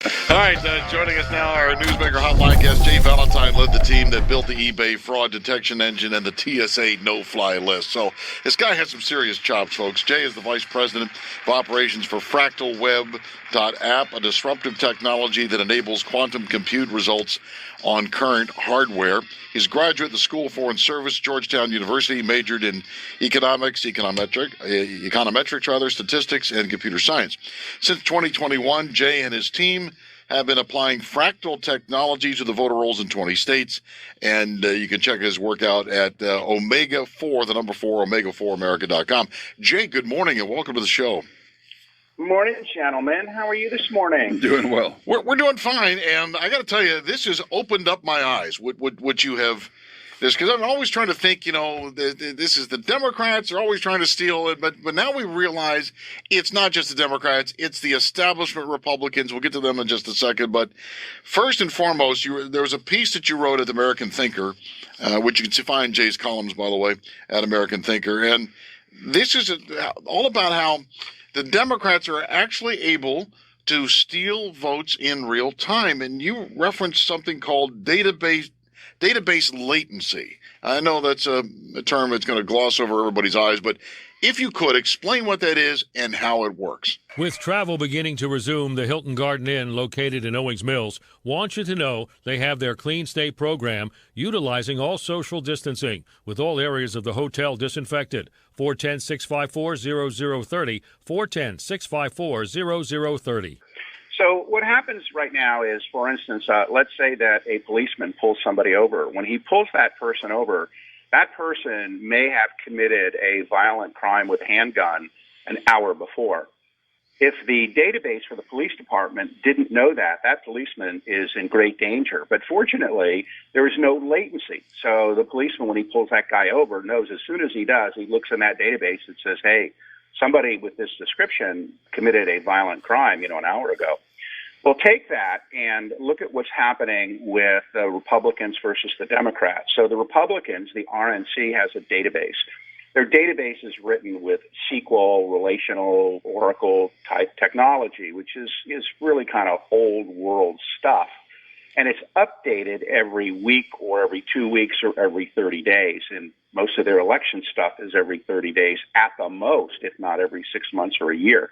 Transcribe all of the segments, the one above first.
All right, joining us now, our Newsmaker Hotline guest, Jay Valentine, led the team that built the eBay fraud detection engine and the TSA no-fly list. So this guy has some serious chops, folks. Jay is the vice president of operations for FractalWeb.app, a disruptive technology that enables quantum compute results on current hardware. He's a graduate of the School of Foreign Service, Georgetown University, majored in econometrics, statistics, and computer science. Since 2021, Jay and his team have been applying fractal technology to the voter rolls in 20 states, and you can check his work out at Omega4, the number 4, Omega4America.com. Jay, good morning, and welcome to the show. Good morning, gentlemen. How are you this morning? Doing well. We're doing fine, and I got to tell you, this has opened up my eyes, what you have... Because I'm always trying to think, this is the Democrats are always trying to steal it, but now we realize it's not just the Democrats, it's the establishment Republicans. We'll get to them in just a second, but first and foremost, there was a piece that you wrote at the American Thinker, which you can find Jay's columns, by the way, at American Thinker, and this is all about how the Democrats are actually able to steal votes in real time, and you referenced something called database latency. I know that's a term that's going to gloss over everybody's eyes, but if you could, explain what that is and how it works. With travel beginning to resume, the Hilton Garden Inn, located in Owings Mills, wants you to know they have their Clean Stay program utilizing all social distancing, with all areas of the hotel disinfected. 410-654-0030, 410-654-0030. So what happens right now is, for instance, let's say that a policeman pulls somebody over. When he pulls that person over, that person may have committed a violent crime with a handgun an hour before. If the database for the police department didn't know that, that policeman is in great danger. But fortunately, there is no latency. So the policeman, when he pulls that guy over, knows as soon as he does, he looks in that database and says, hey, somebody with this description committed a violent crime, an hour ago. Well, take that and look at what's happening with the Republicans versus the Democrats. So the Republicans, the RNC, has a database. Their database is written with SQL, relational, Oracle type technology, which is really kind of old world stuff. And it's updated every week or every 2 weeks or every 30 days. And most of their election stuff is every 30 days at the most, if not every 6 months or a year.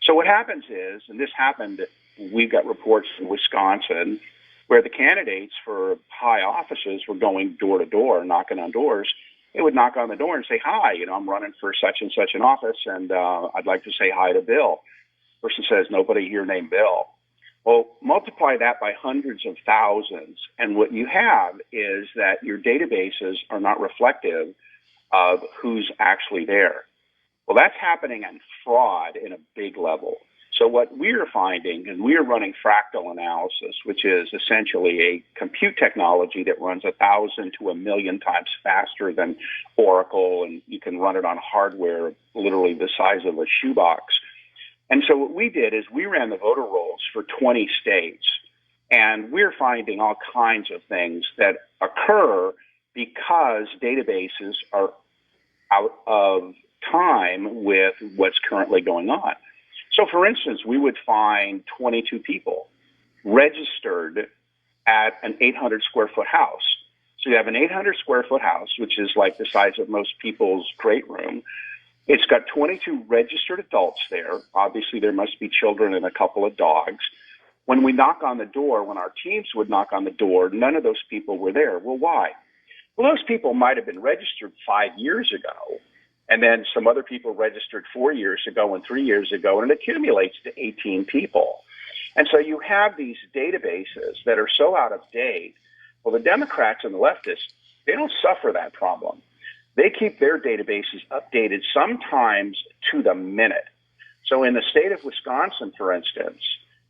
So what happens is, and this happened, we've got reports in Wisconsin where the candidates for high offices were going door to door, knocking on doors. They would knock on the door and say, hi, I'm running for such and such an office, and I'd like to say hi to Bill. The person says, nobody here named Bill. Well, multiply that by hundreds of thousands, and what you have is that your databases are not reflective of who's actually there. Well, that's happening on fraud in a big level. So what we're finding, and we're running fractal analysis, which is essentially a compute technology that runs 1,000 to 1,000,000 times faster than Oracle, and you can run it on hardware literally the size of a shoebox. And so what we did is we ran the voter rolls for 20 states, and we're finding all kinds of things that occur because databases are out of time with what's currently going on. So, for instance, we would find 22 people registered at an 800-square-foot house. So you have an 800-square-foot house, which is like the size of most people's great room. It's got 22 registered adults there. Obviously, there must be children and a couple of dogs. When we knock on the door, when our teams would knock on the door, none of those people were there. Well, why? Well, those people might have been registered 5 years ago. And then some other people registered 4 years ago and 3 years ago, and it accumulates to 18 people. And so you have these databases that are so out of date. Well, the Democrats and the leftists, they don't suffer that problem. They keep their databases updated sometimes to the minute. So in the state of Wisconsin, for instance,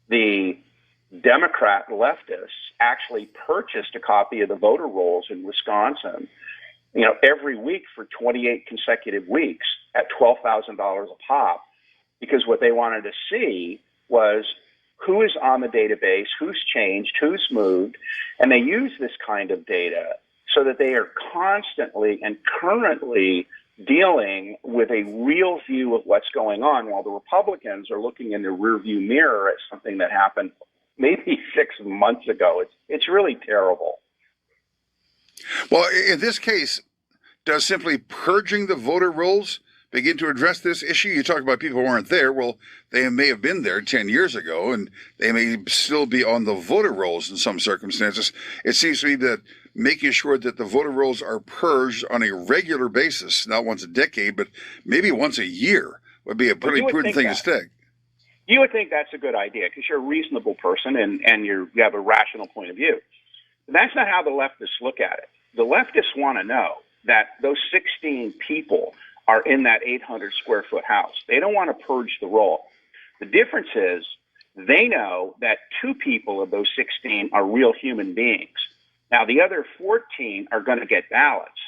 the Democrat leftists actually purchased a copy of the voter rolls in Wisconsin every week for 28 consecutive weeks at $12,000 a pop, because what they wanted to see was who is on the database, who's changed, who's moved, and they use this kind of data so that they are constantly and currently dealing with a real view of what's going on, while the Republicans are looking in the rearview mirror at something that happened maybe 6 months ago. It's really terrible. Well, in this case, does simply purging the voter rolls begin to address this issue? You talk about people who weren't there. Well, they may have been there 10 years ago, and they may still be on the voter rolls in some circumstances. It seems to me that making sure that the voter rolls are purged on a regular basis, not once a decade, but maybe once a year, would be a pretty prudent thing to stick. You would think that's a good idea because you're a reasonable person and you have a rational point of view. But that's not how the leftists look at it. The leftists want to know that those 16 people are in that 800 square foot house. They don't want to purge the roll. The difference is they know that 2 people of those 16 are real human beings. Now, the other 14 are going to get ballots.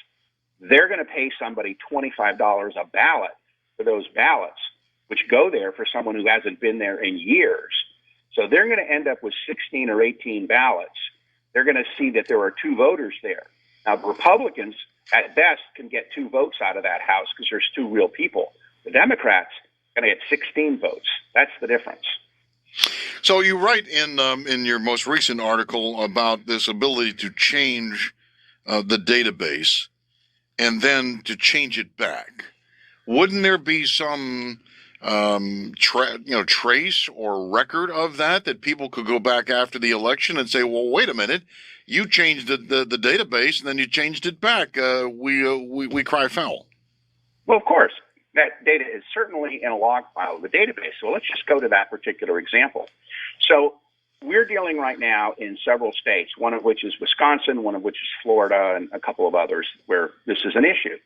They're going to pay somebody $25 a ballot for those ballots, which go there for someone who hasn't been there in years. So they're going to end up with 16 or 18 ballots. They're going to see that there are 2 voters there. Now, the Republicans, at best, can get 2 votes out of that house because there's 2 real people. The Democrats are going to get 16 votes. That's the difference. So you write in your most recent article about this ability to change the database and then to change it back. Wouldn't there be some trace or record of that people could go back after the election and say, well, wait a minute, you changed the database and then you changed it back. We cry foul. Well, of course, that data is certainly in a log file of the database. So let's just go to that particular example. So we're dealing right now in several states, one of which is Wisconsin, one of which is Florida, and a couple of others where this is an issue.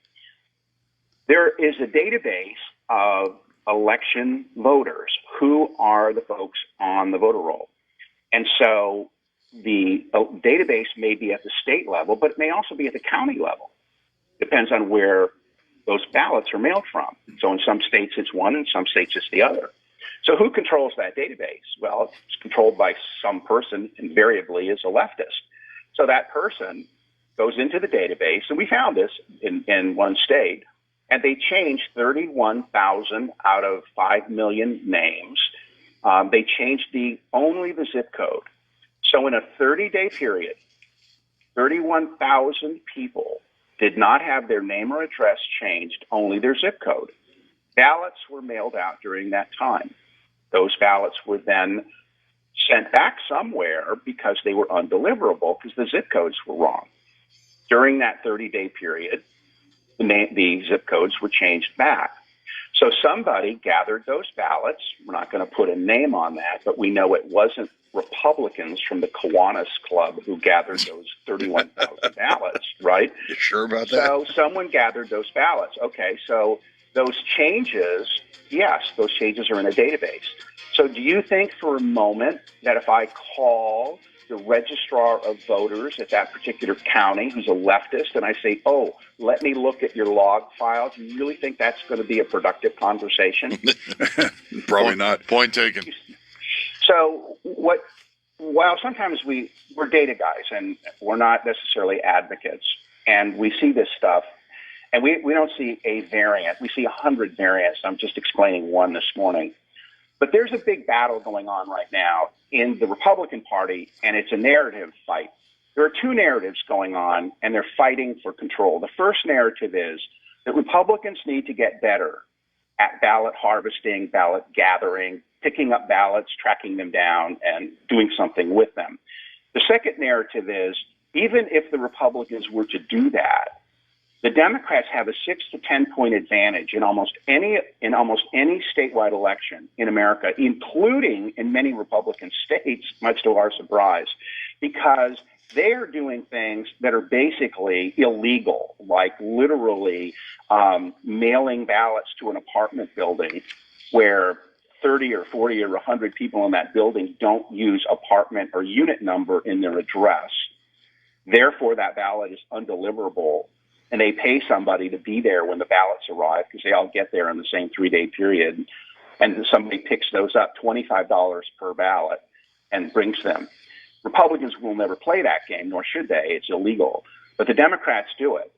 There is a database of election voters who are the folks on the voter roll. And so the database may be at the state level, but it may also be at the county level. Depends on where those ballots are mailed from. So in some states it's one, in some states it's the other. So who controls that database? Well, it's controlled by some person, invariably is a leftist. So that person goes into the database, and we found this in one state, and they changed 31,000 out of 5 million names. They changed only the zip code. So in a 30-day period, 31,000 people did not have their name or address changed, only their zip code. Ballots were mailed out during that time. Those ballots were then sent back somewhere because they were undeliverable because the zip codes were wrong. During that 30-day period, the zip codes were changed back. So somebody gathered those ballots. We're not going to put a name on that, but we know it wasn't Republicans from the Kiwanis Club who gathered those 31,000 ballots, right? You sure about that? So someone gathered those ballots. Okay, so those changes, yes, those changes are in a database. So do you think for a moment that if I call the registrar of voters at that particular county who's a leftist and I say, oh, let me look at your log file, do you really think that's going to be a productive conversation? Probably not. Point taken. So while sometimes we're data guys and we're not necessarily advocates, and we see this stuff, and we don't see a variant. We see 100 variants. I'm just explaining one this morning. But there's a big battle going on right now in the Republican Party, and it's a narrative fight. There are 2 narratives going on, and they're fighting for control. The first narrative is that Republicans need to get better at ballot harvesting, ballot gathering, picking up ballots, tracking them down, and doing something with them. The second narrative is even if the Republicans were to do that, the Democrats have a 6 to 10 point advantage in almost any statewide election in America, including in many Republican states, much to our surprise, because they are doing things that are basically illegal, like literally mailing ballots to an apartment building where 30 or 40 or 100 people in that building don't use apartment or unit number in their address. Therefore, that ballot is undeliverable, and they pay somebody to be there when the ballots arrive because they all get there in the same 3-day period, and somebody picks those up, $25 per ballot, and brings them. Republicans will never play that game, nor should they. It's illegal. But the Democrats do it.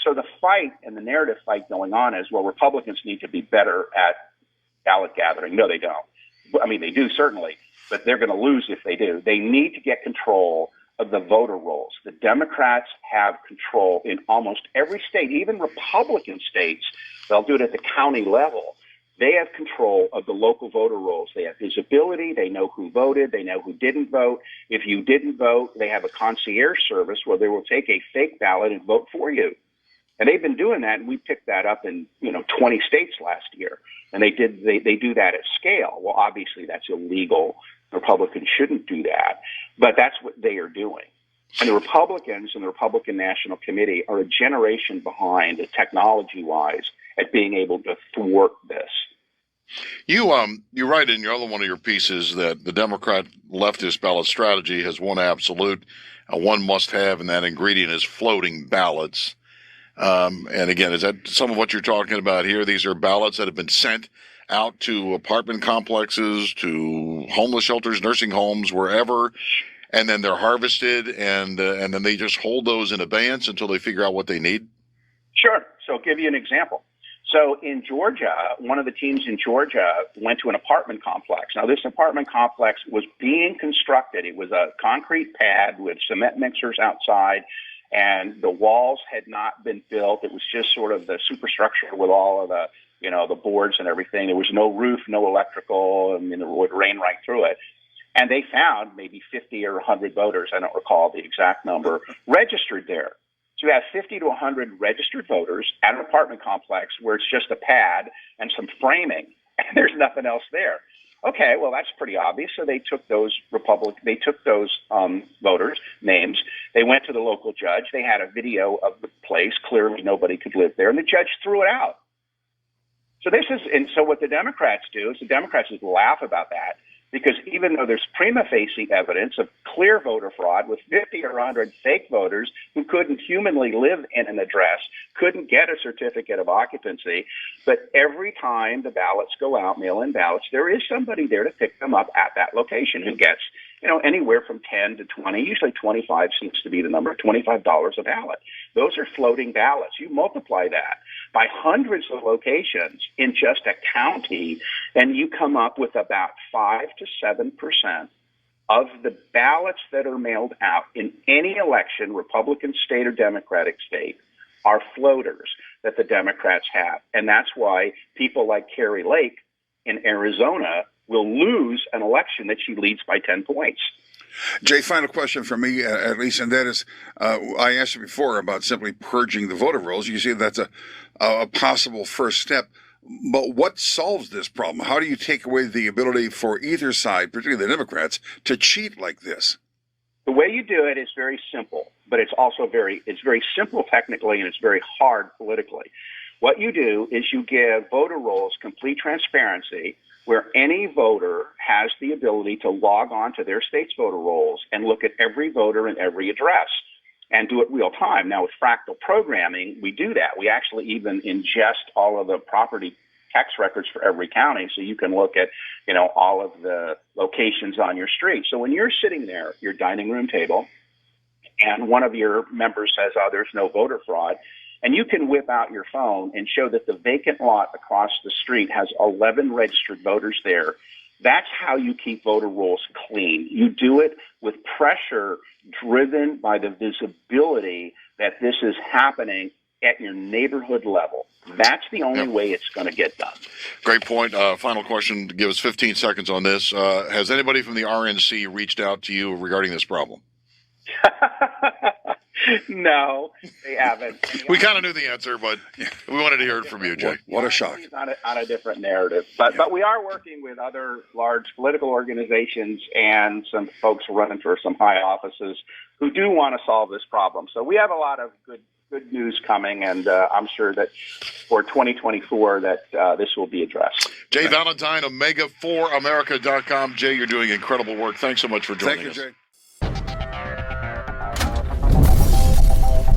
So the fight and the narrative fight going on is, well, Republicans need to be better at ballot gathering. No, they don't. I mean, they do certainly, but they're going to lose if they do. They need to get control of the voter rolls. The Democrats have control in almost every state, even Republican states. They'll do it at the county level. They have control of the local voter rolls. They have visibility. They know who voted. They know who didn't vote. If you didn't vote, they have a concierge service where they will take a fake ballot and vote for you. And they've been doing that, and we picked that up in 20 states last year. And they do that at scale. Well, obviously that's illegal. Republicans shouldn't do that, but that's what they are doing. And the Republicans and the Republican National Committee are a generation behind, technology-wise, at being able to thwart this. You write in your other one of your pieces that the Democrat leftist ballot strategy has one absolute, one must-have, and that ingredient is floating ballots. And again, is that some of what you're talking about here? These are ballots that have been sent out to apartment complexes, to homeless shelters, nursing homes, wherever, and then they're harvested, and then they just hold those in abeyance until they figure out what they need? Sure. So I'll give you an example. So in Georgia, one of the teams in Georgia went to an apartment complex. Now, this apartment complex was being constructed. It was a concrete pad with cement mixers outside, and the walls had not been built. It was just sort of the superstructure with all of the, the boards and everything. There was no roof, no electrical, and it would rain right through it. And they found maybe 50 or 100 voters, I don't recall the exact number, registered there. So you have 50 to 100 registered voters at an apartment complex where it's just a pad and some framing, and there's nothing else there. Okay, well, that's pretty obvious. So they took those voters' names. They went to the local judge. They had a video of the place. Clearly, nobody could live there, and the judge threw it out. So what the Democrats do is the Democrats just laugh about that, because even though there's prima facie evidence of clear voter fraud with 50 or 100 fake voters who couldn't humanly live in an address, couldn't get a certificate of occupancy, but every time the ballots go out, mail-in ballots, there is somebody there to pick them up at that location who gets, anywhere from 10 to 20, usually 25 seems to be the number, $25 a ballot. Those are floating ballots. You multiply that by hundreds of locations in just a county, and you come up with about 5 to 7% of the ballots that are mailed out in any election, Republican state or Democratic state, are floaters that the Democrats have. And that's why people like Carrie Lake in Arizona will lose an election that she leads by 10 points. Jay, final question for me, at least, and that is, I asked you before about simply purging the voter rolls. You see that's a possible first step. But what solves this problem? How do you take away the ability for either side, particularly the Democrats, to cheat like this? The way you do it is very simple, but it's also very simple technically, and it's very hard politically. What you do is you give voter rolls complete transparency, where any voter has the ability to log on to their state's voter rolls and look at every voter in every address and do it real time. Now, with fractal programming, we do that. We actually even ingest all of the property tax records for every county, so you can look at, all of the locations on your street. So when you're sitting there at your dining room table and one of your members says, oh, there's no voter fraud, and you can whip out your phone and show that the vacant lot across the street has 11 registered voters there. That's how you keep voter rolls clean. You do it with pressure driven by the visibility that this is happening at your neighborhood level. That's the only way it's going to get done. Great point. Final question. Give us 15 seconds on this. Has anybody from the RNC reached out to you regarding this problem? No, they haven't. We kind of knew the answer, but we wanted to hear it from you, Jay. What a shock. On a different narrative. But we are working with other large political organizations and some folks running for some high offices who do want to solve this problem. So we have a lot of good news coming, and I'm sure that for 2024 that this will be addressed. Jay Valentine, Omega4America.com. Jay, you're doing incredible work. Thanks so much for joining us. Thank you, Jay.